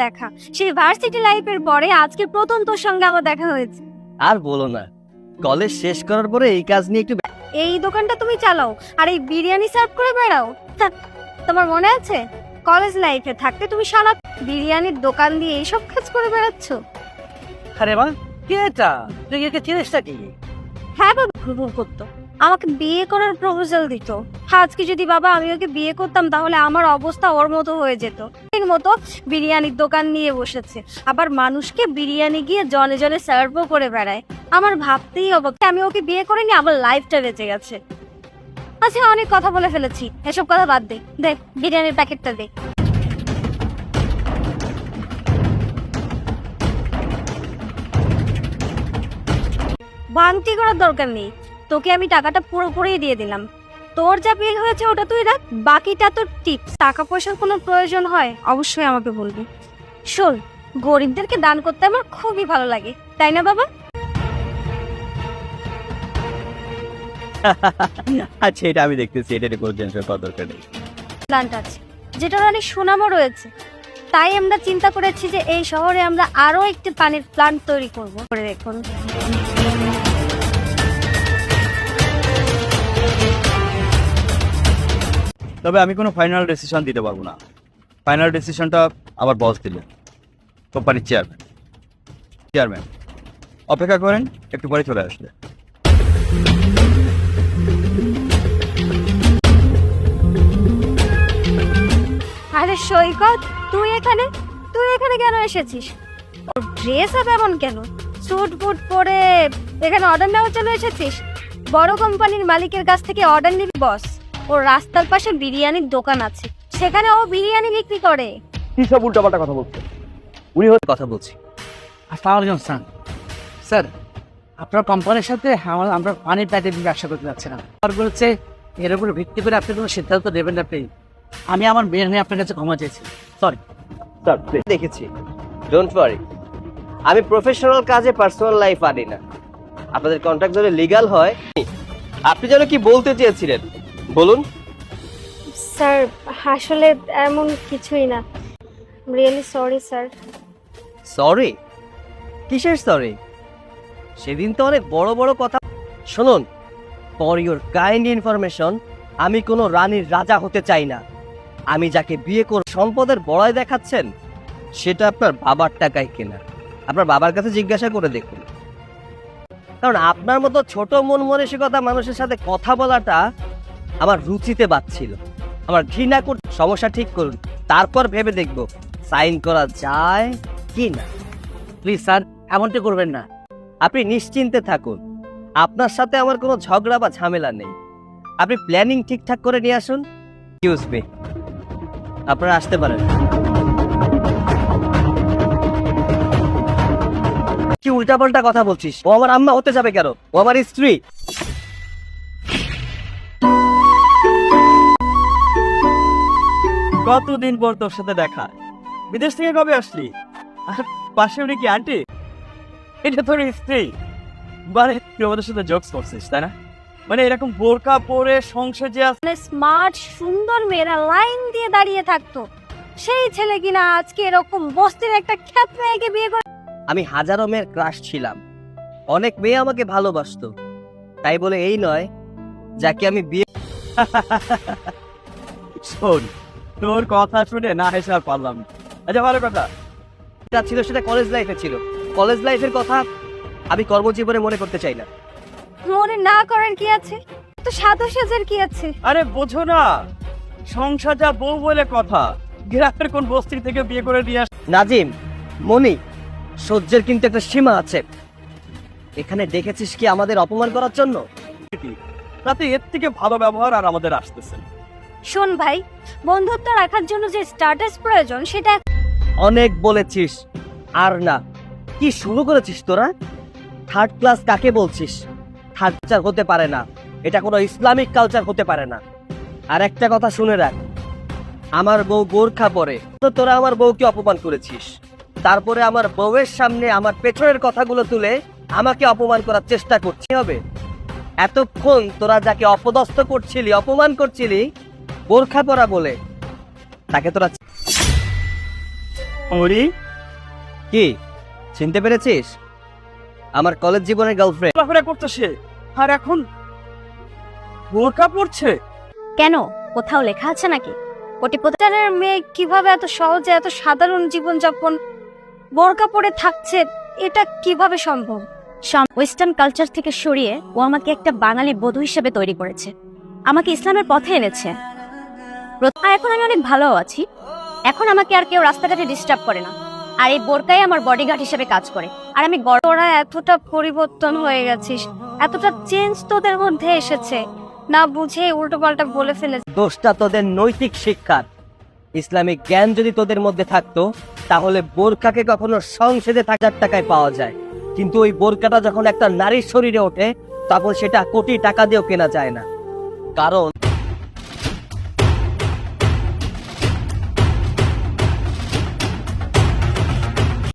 দেখা, সেই ভার্সিটি লাইফের পরে আজকে প্রথম তোর সঙ্গে আমার দেখা হয়েছে। আর বলো না, কলেজ শেষ করার পরে এই কাজ নিয়ে একটু এই দোকানটা তুমি চালাও আর এই বিরিয়ানি সার্ভ করে বেড়াও। তোমার মনে আছে কলেজ লাইফে থাকতে তুমি সারা বিরিয়ানির দোকান দিয়ে এইসব কাজ করে বেড়াচ্ছ? আরে মা, কে এটা? তুই একে চিনিসটা কি? হ্যাঁ বাবা, ঘুরঘুর করতো, আমাকে বিয়ে করার প্রপোজাল দিত। আজকে যদি বাবা আমি ওকে বিয়ে করতাম তাহলে আমার অবস্থা ওর মতো হয়ে যেত। এর মতো বিরিয়ানির দোকান নিয়ে বসেছে, আবার মানুষকে বিরিয়ানি গিয়ে জনে জনে সার্ভও করে বেড়ায়। আমার ভাবতেই অবাক, আমি ওকে বিয়ে করিনি, আমার লাইফটা বেঁচে গেছে। আচ্ছা, অনেক কথা বলে ফেলেছি, এসব কথা বাদ দে, দেখ বিরিয়ানির প্যাকেটটা দে। ভাঙতি করার দরকার নেই, তোকে আমি টাকাটা পুরোপুরি দিয়ে দিলাম। তোর যা বিল হয়েছে ওটা তুই রাখ, বাকিটা তোর টিপস। টাকা পয়সার কোনো প্রয়োজন হয় অবশ্যই আমাকে বলবি। শোন, গরিবদেরকে দান করতে আমার খুবই ভালো লাগে, তাই না বাবা? আচ্ছা, এটা আমি দেখতেছি, এটা কোনো টেনশন করার দরকার নেই। প্ল্যান্ট আছে যেটার অনেক সুনামও রয়েছে, তাই আমরা চিন্তা করেছি যে এই শহরে আমরা আরো একটি পানির প্ল্যান্ট তৈরি করব। করে দেখুন, তবে আমি কোনো ফাইনাল ডিসিশন দিতে পারবো না। ফাইনাল ডিসিশনটা আমার বস দিলেন, কোম্পানির চেয়ারম্যান। অপেক্ষা করেন, একটু পরে চলে আসবে। আরে সৈকত, তুই এখানে কেন এসেছিস? ড্রেস আপ এমন কেন? স্যুট বুট পরে এখানে অর্ডার নেওয়া চলে এসেছিস? বড় কোম্পানির মালিকের কাছ থেকে অর্ডার নিবি বস। ওর রাস্তার পাশে বিরিয়ানির দোকান আছে, সেখানে ও বিরিয়ানি বিক্রি করে। কি সব উল্টাপাল্টা কথা বলছে? উনি কথা বলছি। আসসালামু আলাইকুম স্যার। স্যার, আপনার কোম্পানির সাথে আমরা পানির প্যাকেট ব্যবসা করতে যাচ্ছি না। আর বলছে এর উপর ভিত্তি করে আপনি কোনো সিদ্ধান্ত দেবেন না প্লিজ। আমি আমার মেয়ের নিয়ে আপনার কাছে ক্ষমা চাইছি, সরি। স্যার, দেখেছি, ডোন্ট ওয়ারি, আমি প্রফেশনাল কাজে পার্সোনাল লাইফ আনি না। আপনাদের কন্ট্রাক্ট যদি লিগ্যাল হয়। আপনি যেন কি বলতে চেয়েছিলেন বলুন। স্যার, আসলে এমন কিছুই না, রিয়েলি সরি স্যার। সরি? কিসের সরি? সেদিন তো অনেক বড় বড় কথা। শুনুন, ফর ইউর কাইন্ড ইনফরমেশন, আমি কোনো রানীর রাজা হতে চাই না। আমি যাকে বিয়ে করে সম্পদের বড়াই দেখাচ্ছেন, সেটা আপনার বাবার টাকায় কেনা। আপনার বাবার কাছে জিজ্ঞাসা করে দেখুন। কারণ আপনার মতো ছোট মন মানসিকতা মানুষের সাথে কথা বলাটা আমার রুচিতে বাজছিল, আমার ঘৃণা করতে। সমস্যা ঠিক করুন, তারপর ভেবে দেখব সাইন করা যায় কি না। প্লিজ স্যার, এমনটি করবেন না। আপনি নিশ্চিন্তে থাকুন, আপনার সাথে আমার কোনো ঝগড়া বা ঝামেলা নেই। আপনি প্ল্যানিং ঠিকঠাক করে নিয়ে আসুন। এক্সকিউজ মি, আপনারা আসতে পারেন। কি উল্টাপাল্টা কথা বলছিস? ও আমার আম্মা হতে যাবে কেন? ও আমার স্ত্রী। কতদিন পর তোর সাথে দেখা। বিদেশ থেকে কবে আসলি? আর পাশে উনি কি আন্টি? এটা তোর স্ত্রী? মানে তুই আমাদের সাথে জোকস করছিস, তাই না? মানে এরকম বোরকা পরে সংসার যে মানে স্মার্ট সুন্দর মেয়েরা লাইন দিয়ে দাঁড়িয়ে থাকতো, সেই ছেলে কিনা আজকে এরকম বস্তির একটা খ্যাত মেয়েকে বিয়ে করে। আমি হাজারো মেয়ের ক্রাশ ছিলাম, অনেক মেয়ে আমাকে ভালোবাসতো, তাই বলে এই নয় যাকে আমি বিয়ে। শোন, তোর কথা শুনে না হেসে আর পারলাম না। আচ্ছা, ভালো কথা। যা ছিল সেটা কলেজ লাইফে ছিল। কলেজ লাইফের কথা আমি কর্মজীবনে মনে করতে চাই না। মনে না করার কি আছে, তো সাধু সেজের কি আছে? আরে বোঝো না, সংসার যা বউ বলে কথা। গ্রামের কোন বস্তি থেকে বিয়ে করে নিয়ে আস। নাজিম, মনি, সহ্যের কিন্তু একটা সীমা আছে। এখানে দেখেছিস কি আমাদের অপমান করার জন্য? তাতে এর থেকে ভালো ব্যবহার আর আমাদের আসতেছে। শোন ভাই, বন্ধুত্ব রাখার জন্য যে স্ট্যাটাস প্রয়োজন সেটা। অনেক বলেছিস, আর না। কি শুরু করেছিস তোরা? থার্ড ক্লাস কাকে বলছিস? থার্ড কালচার হতে পারে না, এটা কোনো ইসলামিক কালচার হতে পারে না। আর একটা কথা শুনে রাখ, আমার বউ বোরখা পরে, তো তোরা আমার বউকে অপমান করেছিস। তারপরে আমার বউয়ের সামনে আমার পেছনের কথাগুলো তুলে আমাকে অপমান করার চেষ্টা করছি। হবে এতক্ষণ তোরা যাকে অপদস্থ করছিলি, অপমান করছিলি বোরখা পরা বলে, তাকে তোরা ওরে কি চিনতে পেরেছিস? আমার কলেজ জীবনের গার্লফ্রেন্ড। চলাফেরা করতো সে, আর এখন বোরকা পড়ছে। কেন, কোথাও লেখা আছে নাকি কোটিপতির মেয়ে কিভাবে এত সহজে এত সাধারণ জীবনযাপন বোরকা পরে থাকছে? এটা কিভাবে সম্ভব? ওয়েস্টার্ন কালচার থেকে সরিয়ে ও আমাকে একটা বাঙালি বধূ হিসেবে তৈরি করেছে, আমাকে ইসলামের পথে এনেছে। আর এখন আমি অনেক ভালো আছি। এখন আমাকে আর কেউ রাস্তাঘাটে ডিস্টার্ব করে না, আর এই বোরকাই আমার বডিগার্ড হিসেবে কাজ করে। আর আমি তোরা এতটা পরিবর্তন হয়ে গেছিস, এতটা চেঞ্জ তোদের মধ্যে এসেছে, না বুঝে উল্টোপাল্টা বলে ফেলেছে। দোষটা তোদের নৈতিক শিক্ষার। ইসলামিক জ্ঞান যদি তোদের মধ্যে থাকতো তাহলে বোরকাকে কখনো সংসদে 1,000 টাকায় পাওয়া যায়, কিন্তু ওই বোরকাটা যখন একটা নারীর শরীরে ওঠে তখন সেটা কোটি টাকা দিয়েও কেনা যায় না। কারণ